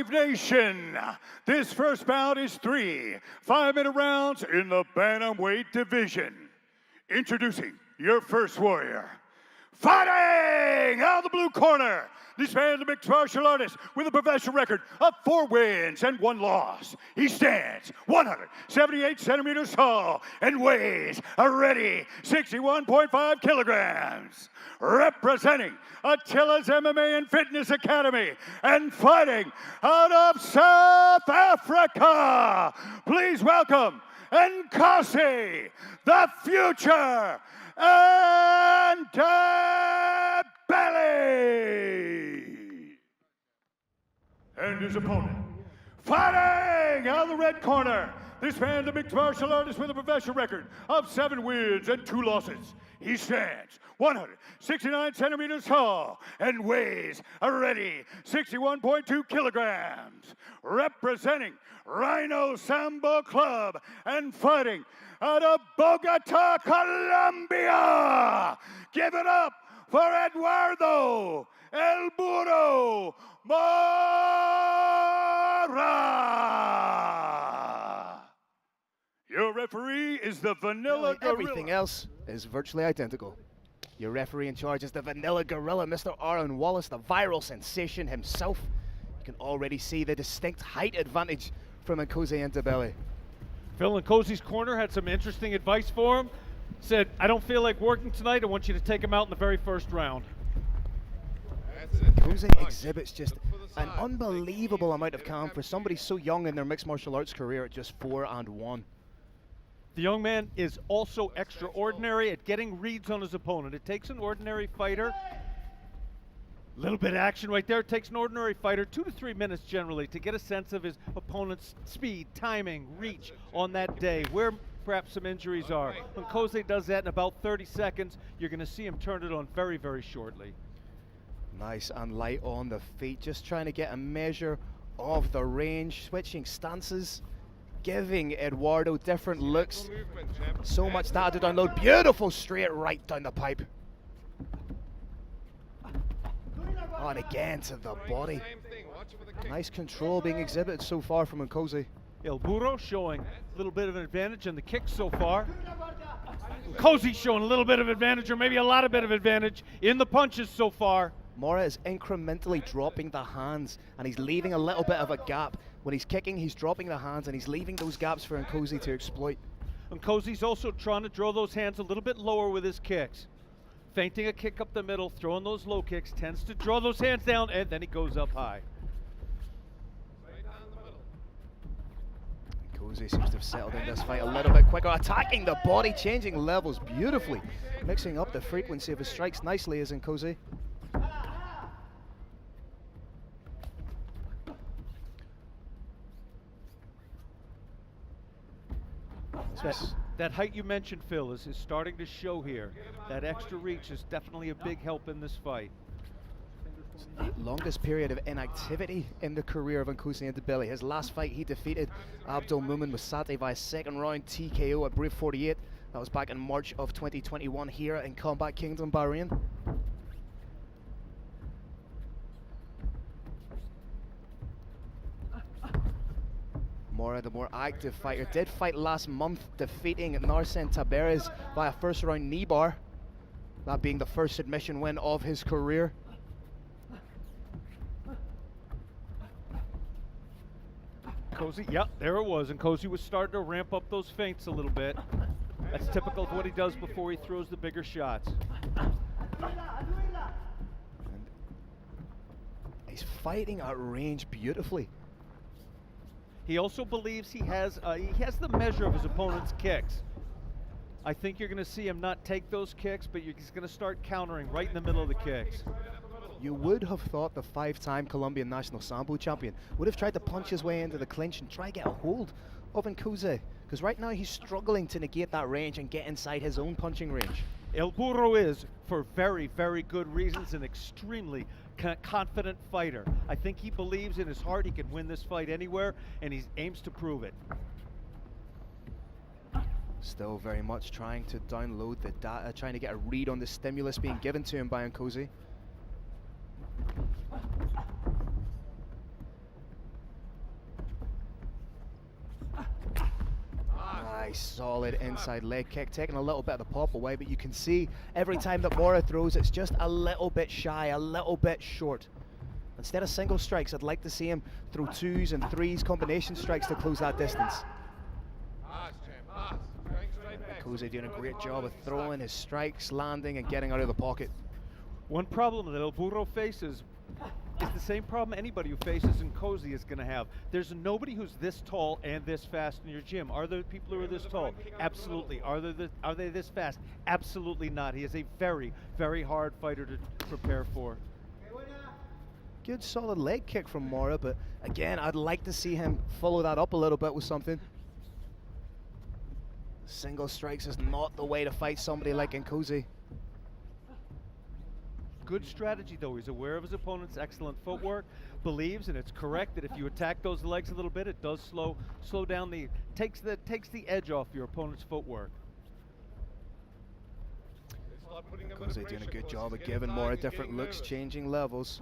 Brave Nation. This first bout is 3 5-minute rounds in the Bantamweight division. Introducing your first warrior. Fighting out of the blue corner, this man is a mixed martial artist with a professional record of 4 wins and 1 loss. He stands 178 centimeters tall and weighs a ready 61.5 kilograms. Representing Attila's MMA and Fitness Academy and fighting out of South Africa, please welcome Nkosi, the future, and Ndebele. And his opponent, fighting out of the red corner, this man is a mixed martial artist with a professional record of 7 wins and 2 losses. He stands 169 centimeters tall and weighs a ready 61.2 kilograms. Representing Rhino Sambo Club and fighting out of Bogota, Colombia. Give it up for Eduardo El Burro Mora. Your referee is the Vanilla Gorilla. Everything else is virtually identical. Your referee in charge is the Vanilla Gorilla, Mr. Aaron Wallace, the viral sensation himself. You can already see the distinct height advantage from Nkosi Ndebele. Phil Nkosi's corner had some interesting advice for him. Said, I don't feel like working tonight. I want you to take him out in the very first round. Nkosi exhibits just an unbelievable amount of calm for somebody so young in their mixed martial arts career at just 4-1. The young man is also extraordinary at getting reads on his opponent. It takes an ordinary fighter, a little bit of action right there. It takes an ordinary fighter 2 to 3 minutes generally to get a sense of his opponent's speed, timing, reach on that day, where perhaps some injuries are. Nkosi does that in about 30 seconds. You're going to see him turn it on very, very shortly. Nice and light on the feet, just trying to get a measure of the range, switching stances, giving Eduardo different looks. So much data to download. Beautiful straight right down the pipe. Oh, and again to the body. Nice control being exhibited so far from Nkosi. El Burro showing a little bit of an advantage in the kicks so far. Nkosi showing a little bit of advantage, or maybe a lot of bit of advantage in the punches so far. Mora is incrementally dropping the hands, and he's leaving a little bit of a gap. When he's kicking, he's dropping the hands, and he's leaving those gaps for Nkosi to exploit. Nkosi's also trying to draw those hands a little bit lower with his kicks. Feinting a kick up the middle, throwing those low kicks, tends to draw those hands down, and then he goes up high. Nkosi seems to have settled in this fight a little bit quicker, attacking the body, changing levels beautifully, mixing up the frequency of his strikes nicely as Nkosi. That height you mentioned, Phil, is starting to show here. That extra reach is definitely a big help in this fight. It's the longest period of inactivity in the career of Nkosi Ndebele. His last fight, he defeated Abdul Mumin Musate by a 2nd round TKO at Brave 48. That was back in March of 2021 here in Combat Kingdom, Bahrain. Mora, the more active fighter, did fight last month, defeating Narsen Taberes by a 1st round knee bar. That being the first submission win of his career. Nkosi, yeah, there it was. Nkosi was starting to ramp up those feints a little bit. That's typical of what he does before he throws the bigger shots. And he's fighting at range beautifully. He also believes he has the measure of his opponent's kicks. I think you're going to see him not take those kicks, but he's going to start countering right in the middle of the kicks. You would have thought the 5-time Colombian national sambo champion would have tried to punch his way into the clinch and try to get a hold of Nkosi, because right now he's struggling to negate that range and get inside his own punching range. El Burro is, for very, very good reasons, an extremely confident fighter. I think he believes in his heart he can win this fight anywhere, and he aims to prove it. Still very much trying to download the data, trying to get a read on the stimulus being given to him by Nkosi. Nice, solid inside leg kick, taking a little bit of the pop away, but you can see every time that Mora throws, it's just a little bit shy, a little bit short. Instead of single strikes, I'd like to see him throw 2s and 3s, combination strikes to close that distance. Nkosi doing a great job of throwing his strikes, landing and getting out of the pocket. One problem that El Burro faces is the same problem anybody who faces Nkosi is going to have. There's nobody who's this tall and this fast in your gym. Are there people who are this tall? Absolutely. Are they this fast? Absolutely not. He is a very, very hard fighter to prepare for. Good solid leg kick from Mora, but again, I'd like to see him follow that up a little bit with something. Single strikes is not the way to fight somebody like Nkosi. Good strategy though. He's aware of his opponent's excellent footwork, believes, and it's correct, that if you attack those legs a little bit, it does slow down takes the edge off your opponent's footwork. Nkosi doing a good job of giving Mora different looks, changing levels.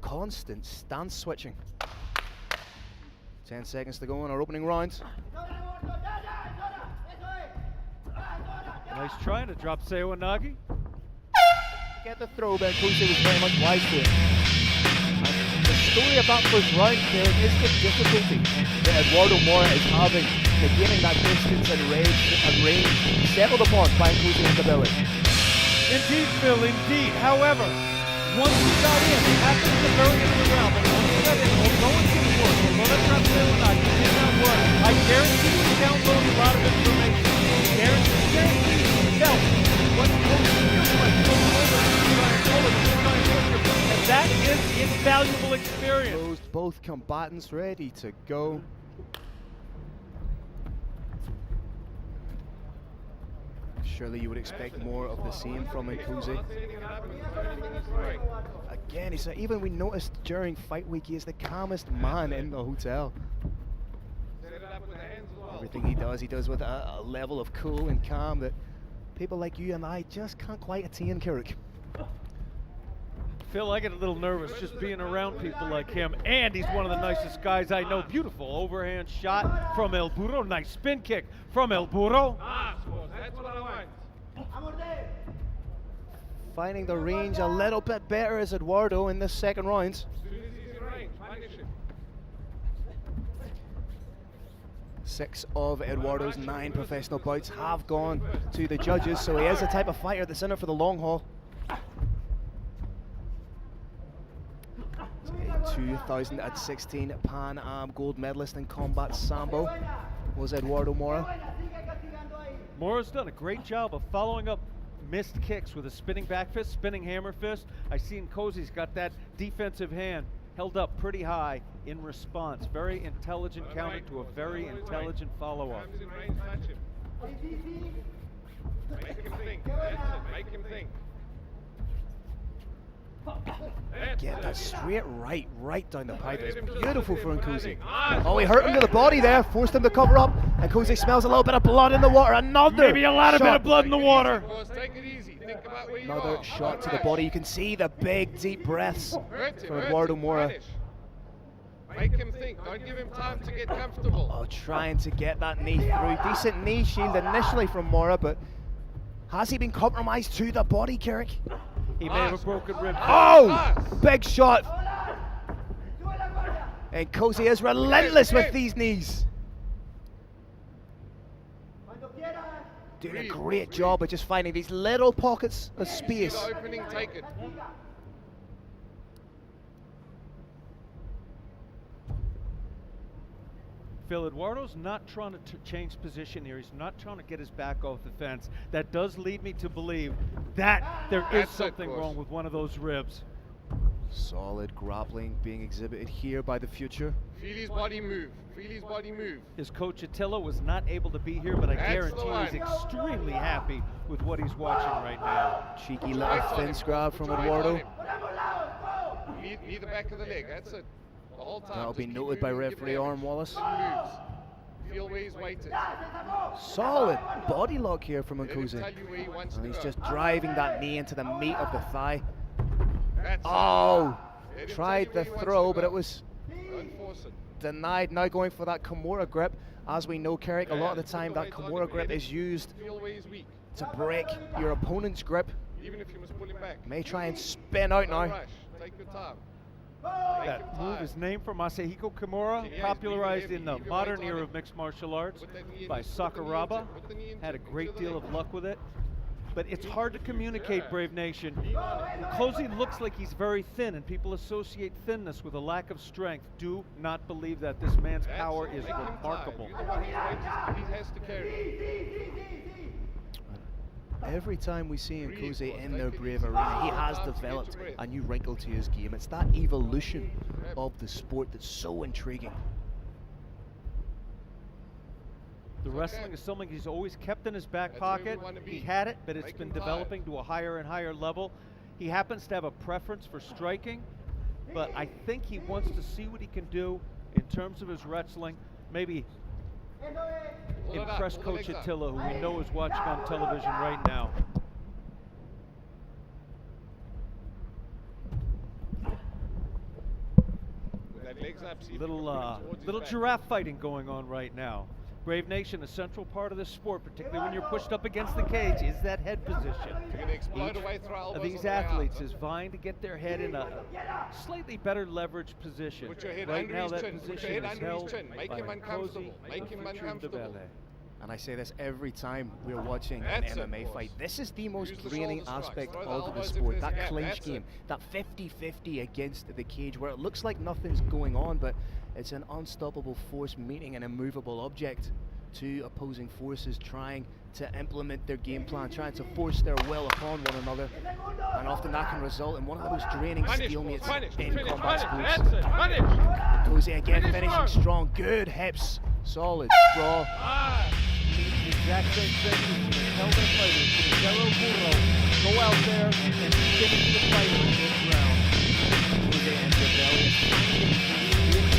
Constant stance switching. 10 seconds to go in our opening round. Nice try to drop Seo Nagi. Get the throw, but Nkosi was very much wise to it. And the story of that first round there is the difficulty that Eduardo Mora is having, gaining that distance and range settled upon by Nkosi Ndebele. Indeed, Phil, indeed. However, once he got in, it happened at the very end of the round, but once he got in, although it didn't work, although that drop Seo Nagi did not work, I guarantee you download a lot of information. Guarantee you felt what Nkosi feels like going over and that is invaluable experience. Both combatants ready to go. Surely you would expect more of the same from Nkosi. Again, even we noticed during fight week, he is the calmest man in the hotel. Everything he does with a level of cool and calm that people like you and I just can't quite attain, Kirik. Phil, I get a little nervous just being around people like him, and he's one of the nicest guys I know. Beautiful overhand shot from El Burro. Nice spin kick from El Burro. That's what I want. Finding the range a little bit better as Eduardo in this second round. 6 of Eduardo's 9 professional bouts have gone to the judges, so he is the type of fighter that's in it for the long haul. 2016 Pan Am gold medalist in combat sambo was Eduardo Mora. Mora's done a great job of following up missed kicks with a spinning back fist, spinning hammer fist. I see Nkosi's got that defensive hand held up pretty high in response. Very intelligent counter to a very intelligent follow-up. Make him think. That's it. Make him think. Get that straight right down the pipe. It's beautiful for Nkosi. Oh, he hurt him to the body there, forced him to cover up. Nkosi smells a little bit of blood in the water. Another maybe a lot of bit of blood in the water. Take it easy. Think about where you Another are. shot to the body. You can see the big deep breaths from Eduardo Mora. Make him think. Don't give him time to get comfortable. Oh, trying to get that knee through. Decent knee shield initially from Mora, but has he been compromised to the body, Kirik? He may have a broken rib. Oh! Big shot. And Nkosi is relentless with these knees. Doing a great job of just finding these little pockets of space. See the opening, take it. Phil, Eduardo's not trying to change position here. He's not trying to get his back off the fence. That does lead me to believe that there is something wrong with one of those ribs. Solid grappling being exhibited here by the future. Feel his body move. Feel his body move. His coach Attila was not able to be here, but I guarantee he's extremely happy with what he's watching right now. Cheeky little fence grab from Eduardo. Lead the back of the leg. That's it. The whole time. That'll be noted by referee Arm Wallace. Feel where his weight is. Solid body lock here from Let him Nkosi. tell you where he wants And to he's go. just driving that knee into the meat of the thigh. That's it. Oh! Let him Tried tell the you where he wants throw, to but go. it was Don't force it. denied. Now going for that Kimura grip. As we know, Carrick, a lot of the time that Kimura grip is used Feel where he's weak. to break your opponent's grip. Even if you must pull him back. May try and spin out Don't now. rush. Take your time. That move is named from Masahiko Kimura, popularized in the modern era of mixed martial arts by Sakuraba. Had a great deal of luck with it. But it's hard to communicate, Brave Nation. Nkosi looks like he's very thin, and people associate thinness with a lack of strength. Do not believe that. This man's power is remarkable. You're the one he has to carry. Every time we see Nkosi in their Brave Arena, he has developed a new wrinkle to his game. It's that evolution of the sport that's so intriguing. The wrestling is something he's always kept in his back pocket. He had it, but it's been developing to a higher and higher level. He happens to have a preference for striking, but I think he wants to see what he can do in terms of his wrestling. Maybe impress Coach Attila, who we know is watching on television right now. Little giraffe fighting going on right now. Brave Nation, a central part of this sport, particularly when you're pushed up against the cage, is that head position. Each of these athletes is vying to get their head in a slightly better leveraged position. Right now, that position is held by Nkosi Ndebele. And I say this every time we're watching an MMA fight. This is the most draining aspect of the sport, that clinch game, that 50-50 against the cage, where it looks like nothing's going on, but it's an unstoppable force meeting an immovable object. Two opposing forces trying to implement their game plan, trying to force their will upon one another, and often that can result in one of the most draining stalemates in combat sports. Nkosi again finishing strong, good hips, solid draw. The exact same thing to tell their fighters, to Eduardo Mora, go out there and finish the fight in this round. Nkosi and Ndebele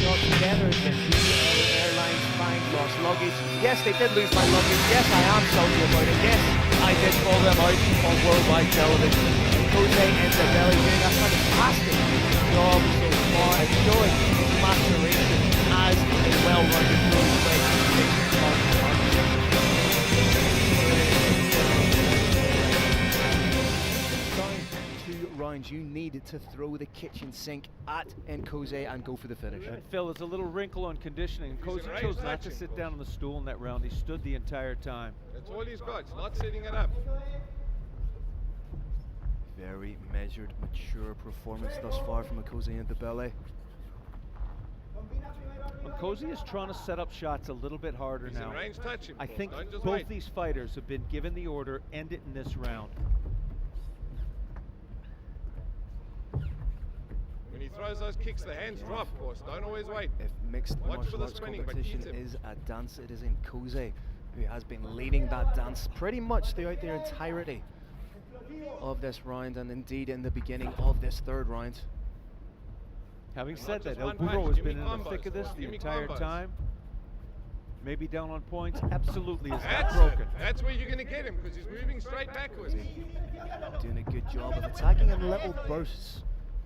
got together again. Airlines fine, lost luggage. Yes, they did lose my luggage. Yes, I am salty about it. Yes, I did call them out on worldwide television. Nkosi and Ndebele doing a fantastic job so far at showing maturation as a well-rounded pro-fight. Rounds, you need to throw the kitchen sink at Nkosi and go for the finish. And Phil, there's a little wrinkle on conditioning. Nkosi chose not to sit down on the stool in that round. He stood the entire time. That's all he's got. He's not setting it up. Very measured, mature performance thus far from Nkosi Ndebele. Nkosi is trying to set up shots a little bit harder He's now. in range, touch him. I think Don't just both wait. these fighters have been given the order, end it in this round. When he throws those kicks, the hands drop, of course. Don't always wait. If mixed Watch for martial the arts spinning, but competition beat him. is a dance, it is Nkosi who has been leading that dance pretty much throughout the entirety of this round, and indeed in the beginning of this third round. Having said that, just one El Burro punch, has give me been in the combos. thick of this the Give me entire combos. time. Maybe down on points, absolutely is not That's broken. it. That's where you're going to get him, because he's moving straight backwards. Doing a good job of attacking in little bursts,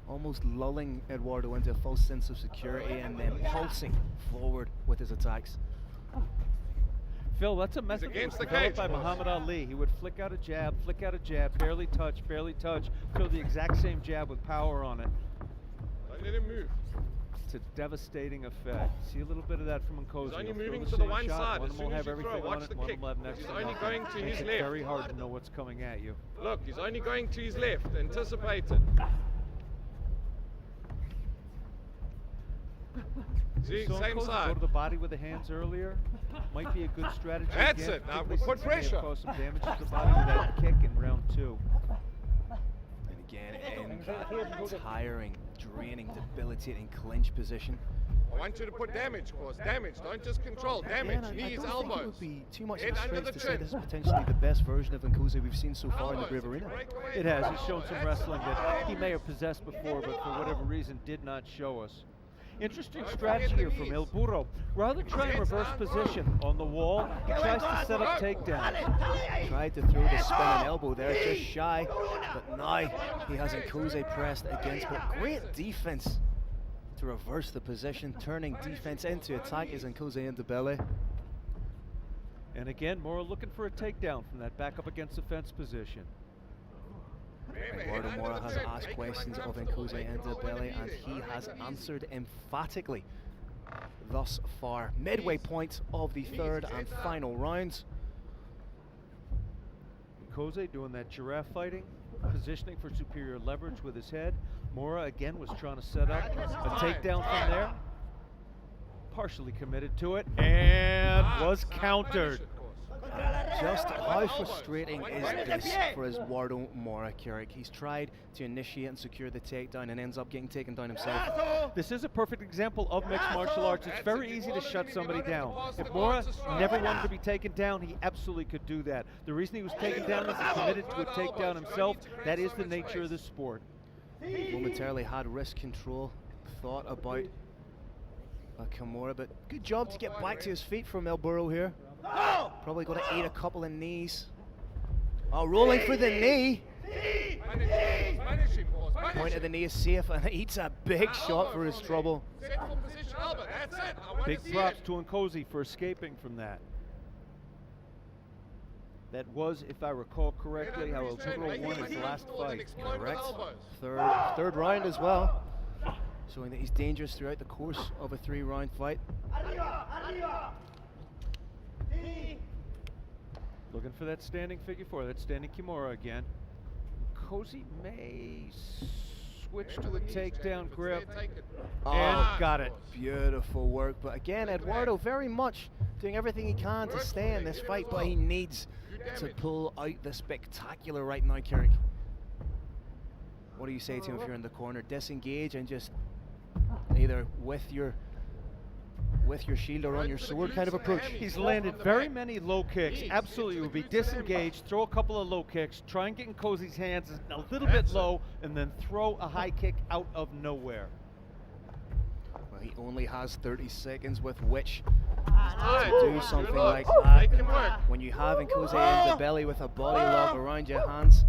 almost lulling Eduardo into a false sense of security and then pulsing forward with his attacks. Phil, that's a method that was against the developed cage, by boss. Muhammad Ali. He would flick out a jab, barely touch, throw the exact same jab with power on it. Don't let him move. It's a devastating effect. See a little bit of that from Nkosi. He's only He'll throw moving the to the same one shot. side. One As of them soon will as have you everything throw, on watch it, the one kick. will have next He's to only nothing. going to Makes his it left. very hard to know what's coming at you. Look, he's only going to his left. Anticipate it. See, So same Nkosi side. go to the body with the hands earlier. Might be a good strategy. That's again, it. Now, particularly put since he may have pressure. caused some damage to the body with that kick in round 2. And again, in that tiring, draining, debilitating clinch position. I want you to put damage, of course. Damage. Don't just control. Damage. Again, I Knees, don't think it elbows. would be too much Head of a under stretch the to say chin. this is potentially the best version of Nkosi we've seen so far in the Elbows. Brave Arena. Break away. It has. He's shown some wrestling that he may have possessed before, but for whatever reason did not show us. Interesting strategy here from El Burro. Rather than try and reverse position on the wall, he tries to set up takedowns. Tried to throw the spinning elbow there, just shy, but now he has Nkosi pressed against, but great defense to reverse the position, turning defense into attack is Nkosi Ndebele. And again, Mora looking for a takedown from that back up against the fence position. Eduardo Mora has asked questions of Nkosi Ndebele and he has answered emphatically thus far. Midway point of the third and final round. Nkosi doing that giraffe fighting, positioning for superior leverage with his head. Mora again was trying to set up a takedown from there. Partially committed to it and was countered. Just how frustrating is this for Eduardo Mora, Kirik? He's tried to initiate and secure the takedown and ends up getting taken down himself. This is a perfect example of mixed martial arts. It's very easy to shut somebody down. If Mora never wanted to be taken down, he absolutely could do that. The reason he was taken down is he committed to a takedown himself. That is the nature of the sport. Momentarily had wrist control, thought about Kimura, but good job to get back to his feet from El Burro here. Probably going to eat a couple of knees. Oh, rolling for the knee. Point of the knee is safe and eats a big shot for his trouble. Big props to Nkosi for escaping from that. That was, if I recall correctly, how El Burro won his last fight. Correct. Third round as well. Showing that he's dangerous throughout the course of a 3-round fight. Looking for that standing figure four, that standing Kimura again. Nkosi may switch to a takedown grip and got it. Beautiful work, but again, Eduardo very much doing everything he can to stay in this fight, but he needs to pull out the spectacular right now, Kirik. What do you say to him if you're in the corner? Disengage and just either with your shield or on your sword kind of approach. He's landed very many low kicks. Absolutely would be disengaged, throw a couple of low kicks, try and get Nkosi's hands a little bit low, and then throw a high kick out of nowhere. Well, he only has 30 seconds with which to do something like that. When you have Nkosi Ndebele with a body lock around your hands,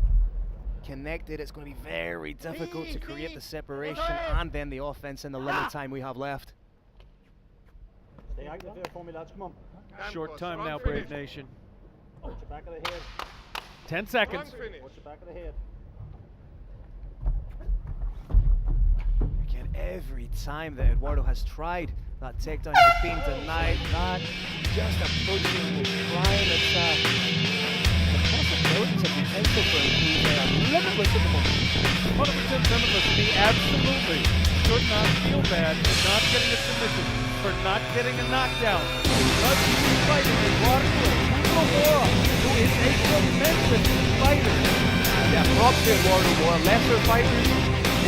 connected, it's going to be very difficult to create the separation and then the offense in the limited time we have left. Stay active here for me, lads. Come on. Short time now, Brave Nation. Watch the back of the head. 10 seconds. Watch the back of the head. Again, every time that Eduardo has tried that takedown, has been denied. That just approaching the prime. It's the possibilities of potential for Nkosi are limitless at the moment. 100% limitless to me, absolutely. Should not feel bad for not getting a submission, for not getting a knockdown. Because he's fighting Eduardo Mora, who is a tremendous fighter. Yeah, props to Eduardo Mora. Lesser fighters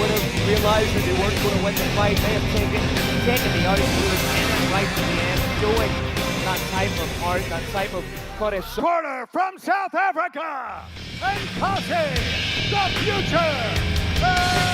would have realized that they weren't going to win the fight. They have taken the out. He was in it right to the end, showing that type of heart, that type of courage. Corner from South Africa, Nkosi, the future.